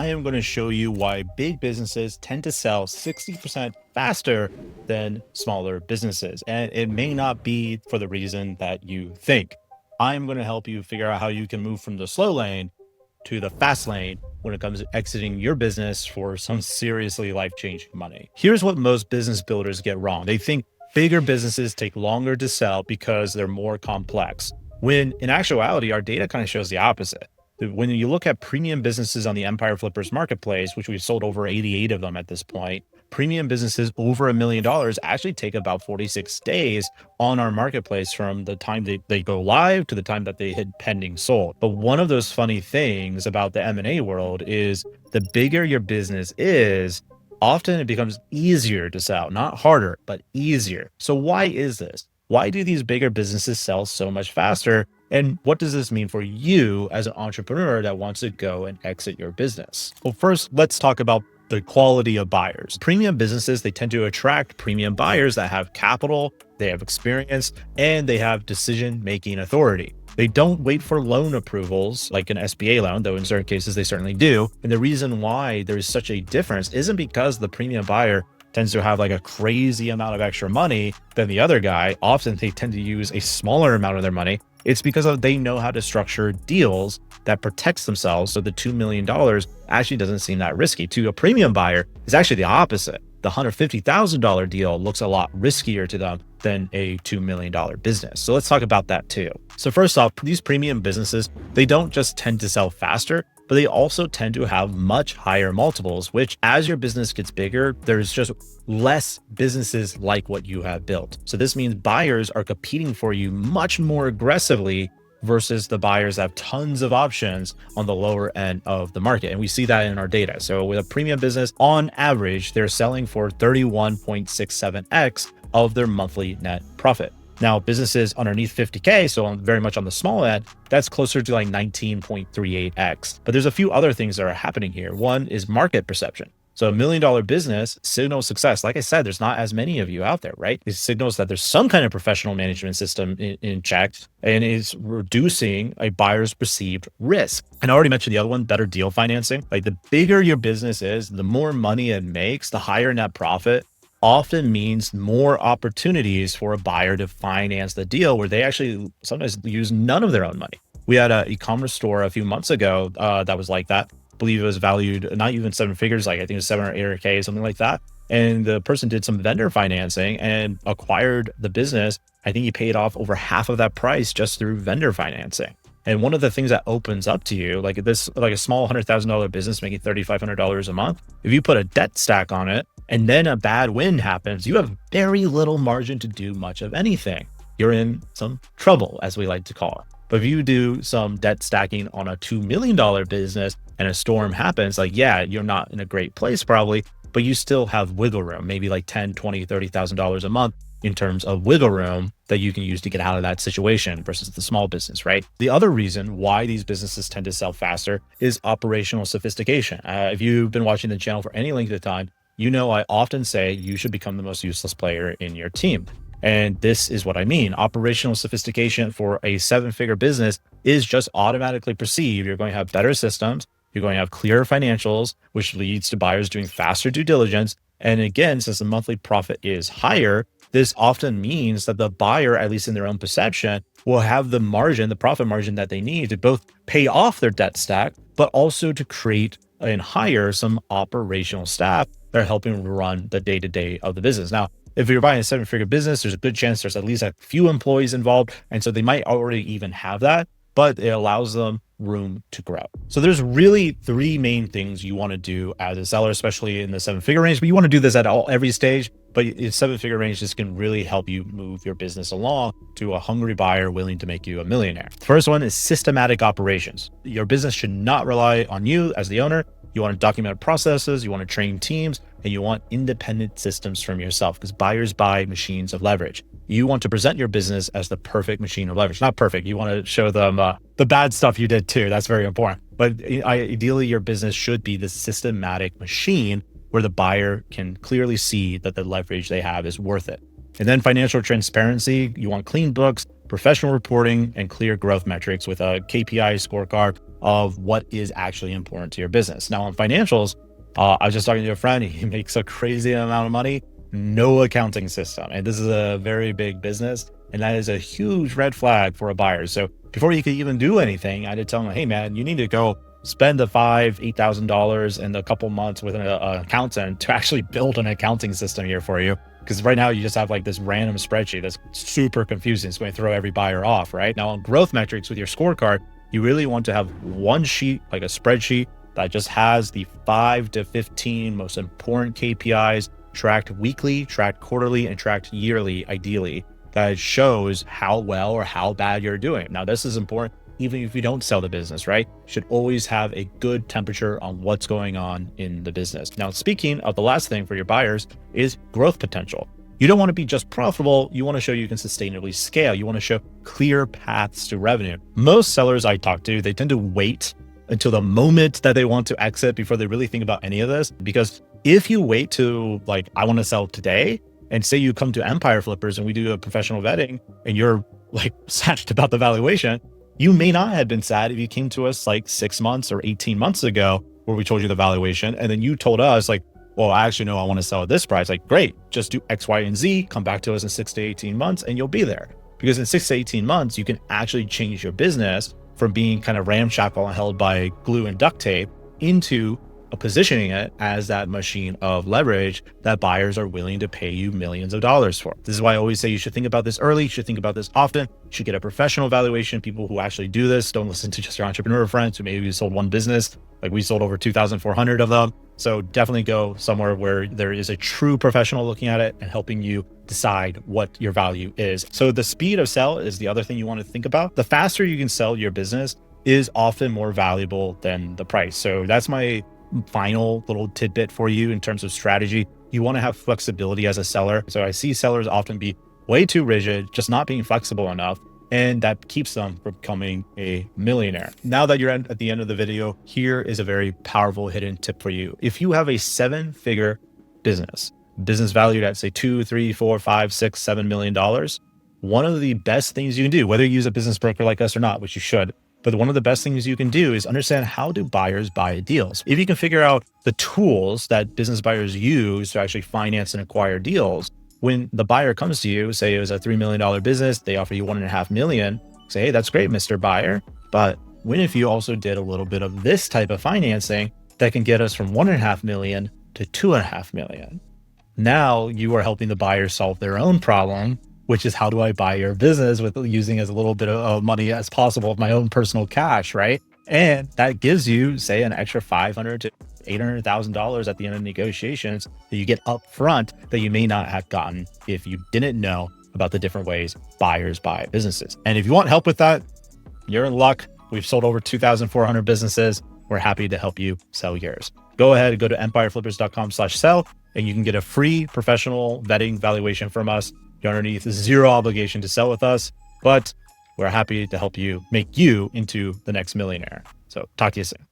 I am going to show you why big businesses tend to sell 60% faster than smaller businesses. And it may not be for the reason that you think. I'm going to help you figure out how you can move from the slow lane to the fast lane when it comes to exiting your business for some seriously life-changing money. Here's what most business builders get wrong. They think bigger businesses take longer to sell because they're more complex, when in actuality, our data kind of shows the opposite. When you look at premium businesses on the Empire Flippers marketplace, which we've sold over 88 of them at this point, premium businesses over $1 million actually take about 46 days on our marketplace from the time they go live to the time that they hit pending sold. But one of those funny things about the M&A world is the bigger your business is, often it becomes easier to sell, not harder, but easier. So why is this? Why do these bigger businesses sell so much faster? And what does this mean for you as an entrepreneur that wants to go and exit your business? Well, first, let's talk about the quality of buyers. Premium businesses, they tend to attract premium buyers that have capital, they have experience, and they have decision-making authority. They don't wait for loan approvals like an SBA loan, though in certain cases they certainly do. And the reason why there's such a difference isn't because the premium buyer tends to have like a crazy amount of extra money than the other guy. Often they tend to use a smaller amount of their money. It's because they know how to structure deals that protects themselves. So the $2 million actually doesn't seem that risky. To a premium buyer, it's actually the opposite. The $150,000 deal looks a lot riskier to them than a $2 million business. So let's talk about that too. So first off, these premium businesses, they don't just tend to sell faster, but they also tend to have much higher multiples, which as your business gets bigger, there's just less businesses like what you have built. So this means buyers are competing for you much more aggressively versus the buyers that have tons of options on the lower end of the market. And we see that in our data. So with a premium business, on average, they're selling for 31.67x of their monthly net profit. Now, businesses underneath 50K, so very much on the small end, that's closer to like 19.38x. But there's a few other things that are happening here. One is market perception. So $1 million business signals success. Like I said, there's not as many of you out there, right? It signals that there's some kind of professional management system in check, and is reducing a buyer's perceived risk. And I already mentioned the other one, better deal financing. Like the bigger your business is, the more money it makes, the higher net profit often means more opportunities for a buyer to finance the deal, where they actually sometimes use none of their own money. We had an e-commerce store a few months ago that was like that. I believe it was valued not even seven figures, like I think it was 7 or 8K, something like that. And the person did some vendor financing and acquired the business. I think he paid off over half of that price just through vendor financing. And one of the things that opens up to you, like a small $100,000 business making $3,500 a month, if you put a debt stack on it and then a bad win happens, you have very little margin to do much of anything. You're in some trouble, as we like to call it. But if you do some debt stacking on a $2 million business and a storm happens, like, yeah, you're not in a great place probably, but you still have wiggle room, maybe like $10, $20, $30,000 a month in terms of wiggle room that you can use to get out of that situation versus the small business, right? The other reason why these businesses tend to sell faster is operational sophistication. If you've been watching the channel for any length of time, you know I often say you should become the most useless player in your team. And this is what I mean. Operational sophistication for a 7-figure business is just automatically perceived. You're going to have better systems. You're going to have clearer financials, which leads to buyers doing faster due diligence. And again, since the monthly profit is higher, this often means that the buyer, at least in their own perception, will have the margin, the profit margin that they need to both pay off their debt stack, but also to create and hire some operational staff that are helping run the day-to-day of the business. Now, if you're buying a 7-figure business, there's a good chance there's at least a few employees involved. And so they might already even have that, but it allows them room to grow. So there's really 3 main things you want to do as a seller, especially in the 7-figure range, but you want to do this at every stage. But in 7-figure range, this can really help you move your business along to a hungry buyer willing to make you a millionaire. The first one is systematic operations. Your business should not rely on you as the owner. You want to document processes, you want to train teams, and you want independent systems from yourself, because buyers buy machines of leverage. You want to present your business as the perfect machine of leverage. Not perfect. You want to show them the bad stuff you did too. That's very important. But ideally, your business should be the systematic machine where the buyer can clearly see that the leverage they have is worth it. And then financial transparency. You want clean books, professional reporting, and clear growth metrics with a KPI scorecard of what is actually important to your business. Now on financials, I was just talking to a friend, he makes a crazy amount of money, no accounting system. And this is a very big business. And that is a huge red flag for a buyer. So before you could even do anything, I had to tell him, hey man, you need to go spend the $8,000 in a couple months with an accountant to actually build an accounting system here for you. Because right now you just have like this random spreadsheet that's super confusing. It's going to throw every buyer off, right? Now on growth metrics with your scorecard, you really want to have one sheet, like a spreadsheet that just has the 5 to 15 most important KPIs tracked weekly, tracked quarterly, and tracked yearly, ideally, that shows how well or how bad you're doing. Now, this is important even if you don't sell the business, right? You should always have a good temperature on what's going on in the business. Now, speaking of the last thing for your buyers is growth potential. You don't want to be just profitable. You want to show you can sustainably scale. You want to show clear paths to revenue. Most sellers I talk to, they tend to wait until the moment that they want to exit before they really think about any of this. Because if you wait to like, I want to sell today, and say you come to Empire Flippers and we do a professional vetting and you're like sad about the valuation, you may not have been sad if you came to us like 6 months or 18 months ago where we told you the valuation. And then you told us like, well, I actually know I want to sell at this price. Like, great, just do X, Y, and Z, come back to us in 6 to 18 months and you'll be there. Because in 6 to 18 months, you can actually change your business from being kind of ramshackle and held by glue and duct tape into positioning it as that machine of leverage that buyers are willing to pay you millions of dollars for. This is why I always say you should think about this early, you should think about this often, you should get a professional valuation. People who actually do this, don't listen to just your entrepreneur friends who maybe sold one business. Like we sold over 2,400 of them. So definitely go somewhere where there is a true professional looking at it and helping you decide what your value is. So the speed of sell is the other thing you want to think about. The faster you can sell your business is often more valuable than the price. So that's my final little tidbit for you in terms of strategy. You want to have flexibility as a seller. So I see sellers often be way too rigid, just not being flexible enough. And that keeps them from becoming a millionaire. Now that you're at the end of the video, here is a very powerful hidden tip for you. If you have a 7-figure business valued at say 2, 3, 4, 5, 6, $7 million, one of the best things you can do, whether you use a business broker like us or not, which you should, but one of the best things you can do is understand how do buyers buy deals. If you can figure out the tools that business buyers use to actually finance and acquire deals, when the buyer comes to you, say it was a $3 million business, they offer you $1.5 million, say, hey, that's great, Mr. Buyer. But what if you also did a little bit of this type of financing that can get us from $1.5 million to $2.5 million? Now you are helping the buyer solve their own problem, which is how do I buy your business with using as little bit of money as possible of my own personal cash, right? And that gives you, say, an extra $500,000 to $800,000 at the end of negotiations that you get up front that you may not have gotten if you didn't know about the different ways buyers buy businesses. And if you want help with that, you're in luck. We've sold over 2,400 businesses. We're happy to help you sell yours. Go ahead, go to empireflippers.com/sell, and you can get a free professional vetting valuation from us. You're underneath zero obligation to sell with us, but we're happy to help you make you into the next millionaire. So talk to you soon.